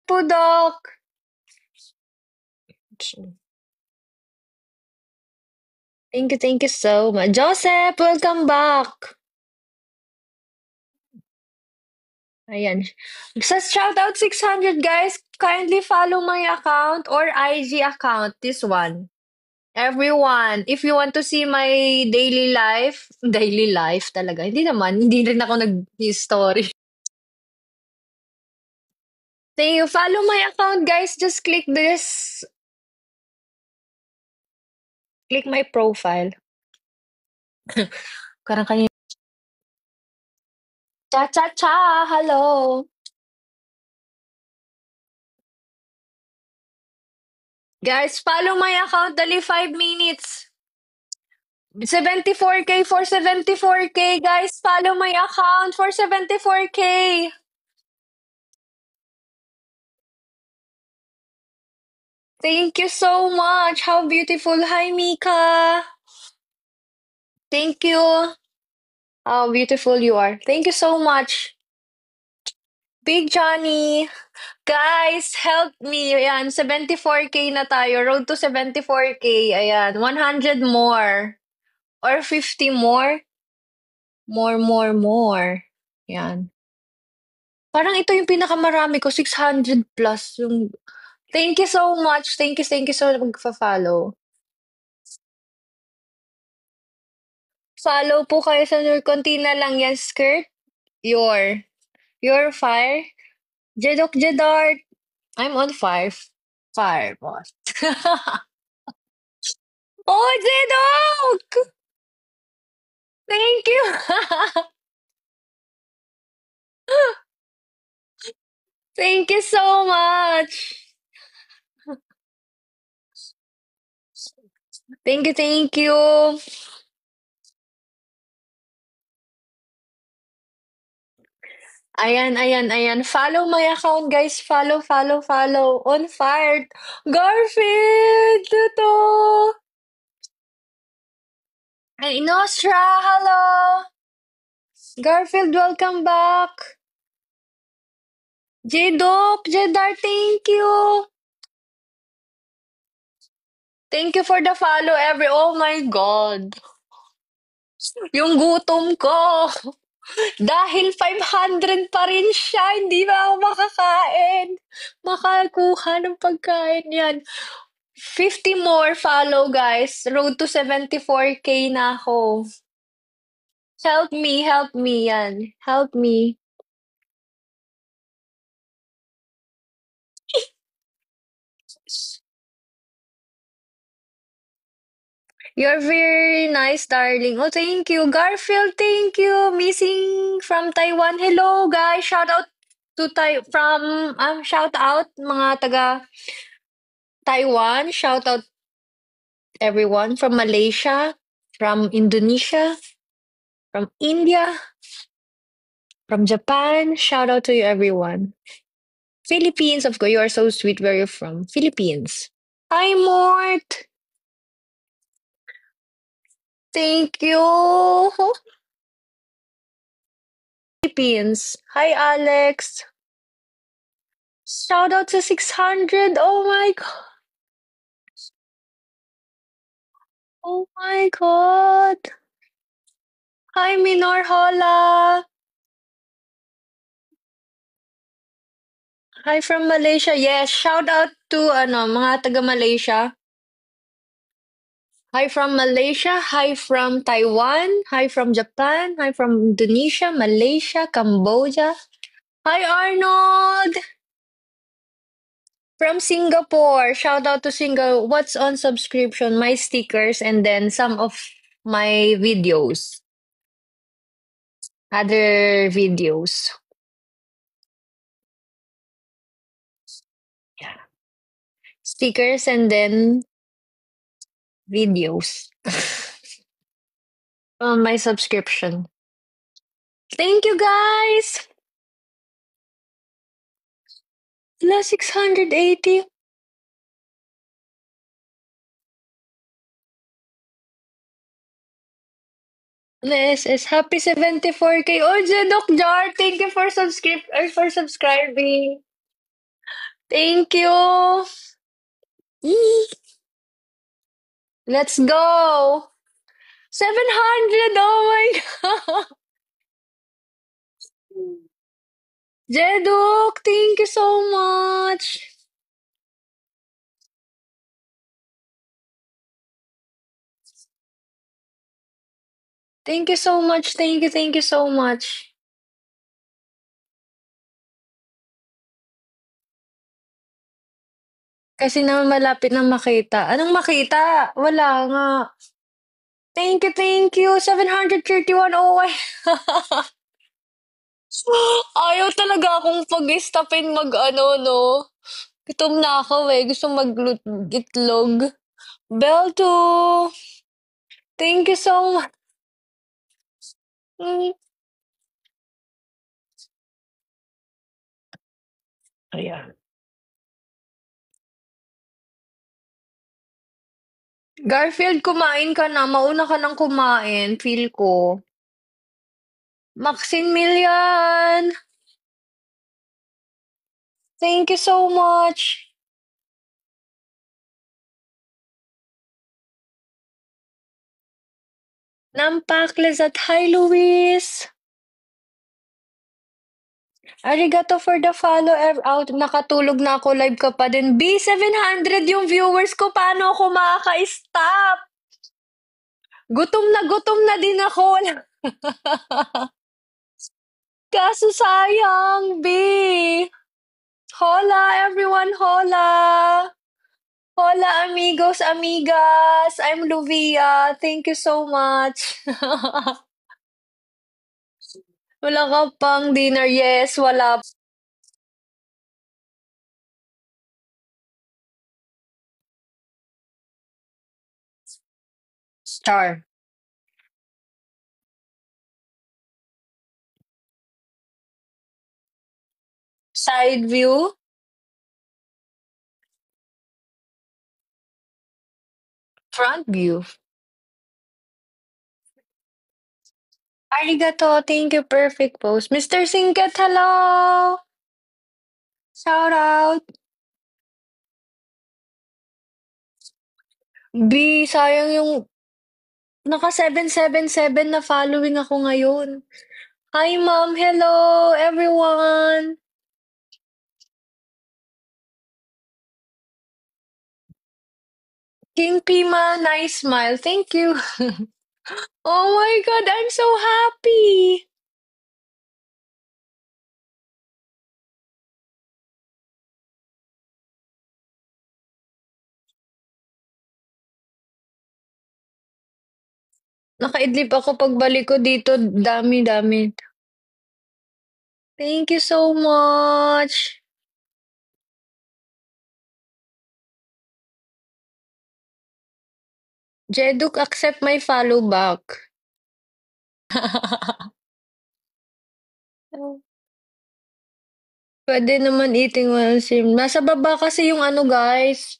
Pudok. Thank you so much. Joseph, welcome back. Ayan. Sa shoutout 600, guys, kindly follow my account or IG account, this one. Everyone, if you want to see my daily life talaga. Hindi rin ako nag-story. Thank you. Follow my account, guys. Just click this. Click my profile. Parang kanina. Cha-cha-cha! Hello! Guys, follow my account. Dali 5 minutes. 74K for 74K. Guys, follow my account for 74K. Thank you so much. How beautiful. Hi, Mika. Thank you. How beautiful you are. Thank you so much. Big Johnny. Guys, help me. Ayan, 74K na tayo. Road to 74K. Ayan, 100 more. Or 50 more. More. Ayan. Parang ito yung pinakamarami ko, 600 plus. Thank you so much. Thank you so magfa-follow. Follow po kayo sa konti na lang yan, skirt. Your fire. Jedok Jedart. I'm on fire. Fire, boss. Oh, Jedok! Thank you. Thank you so much. Thank you. Ayan. Follow my account, guys. Follow. On fire. Garfield! Ito. Ay, Inostra, hello. Garfield, welcome back. Jedok, Jedar, thank you. Thank you for the follow, oh my God. Yung gutom ko. Dahil 500 pa rin siya, hindi ba ako makakain? Makakuha ng pagkain yan. 50 more follow, guys. Road to 74K na ako. Help me yan. Help me. You're very nice, darling. Oh, thank you. Garfield, thank you. Missing from Taiwan. Hello, guys. Shout out to shout out mga taga Taiwan. Shout out everyone from Malaysia, from Indonesia, from India, from Japan. Shout out to you, everyone. Philippines, of course. You are so sweet. Where are you from? Philippines. Hi, Mort. Thank you. Philippines. Hi, Alex. Shout out to 600. Oh my God. Oh my God. Hi, Minor Hola. Hi from Malaysia. Yes, shout out to mga taga Malaysia. Hi from Malaysia. Hi from Taiwan. Hi from Japan. Hi from Indonesia, Malaysia, Cambodia. Hi, Arnold. From Singapore. Shout out to Singapore. What's on subscription? My stickers and then some of my videos. Other videos. Yeah. Stickers and then videos. On my subscription. Thank you, guys. Plus 680. This is happy 74K. Oh, Jedok Jar, thank you for subscribing. Thank you. Yee. Let's go. 700. Oh my God. Jeduk, thank you so much. Thank you so much. Thank you so much. Kasi naman malapit na makita. Anong makita? Wala nga. Thank you. 731. Oh my. Ayaw talaga akong pag-stopin mag-ano, no? Gutom na ako eh. Gusto mag-itlog. Bell to. Thank you so much. Mm. Ayan. Garfield, kumain ka na. Mauna ka ng kumain. Feel ko. Maximilian. Thank you so much. Nampak Lizat. Hi, Luis. Arigato for the follow. Out. Nakatulog na ako. Live ka pa din. B700 yung viewers ko. Paano ako makaka-stop? Gutom na din ako. Kaso sayang, B. Hola, everyone. Hola. Hola, amigos, amigas. I'm Luvia. Thank you so much. Wala ka pang dinner? Yes, wala. Star. Side view. Front view. Arigato. Thank you. Perfect post. Mr. Singket, hello. Shout out. B, sayang yung naka 777 na following ako ngayon. Hi, ma'am. Hello, everyone. King Pima, nice smile. Thank you. Oh my God, I'm so happy. Nakaidlip ako pagbalik ko dito. Dami-dami. Thank you so much. Jeduk, accept my follow back. Pwede naman eating while sim. Nasa baba kasi yung ano, guys.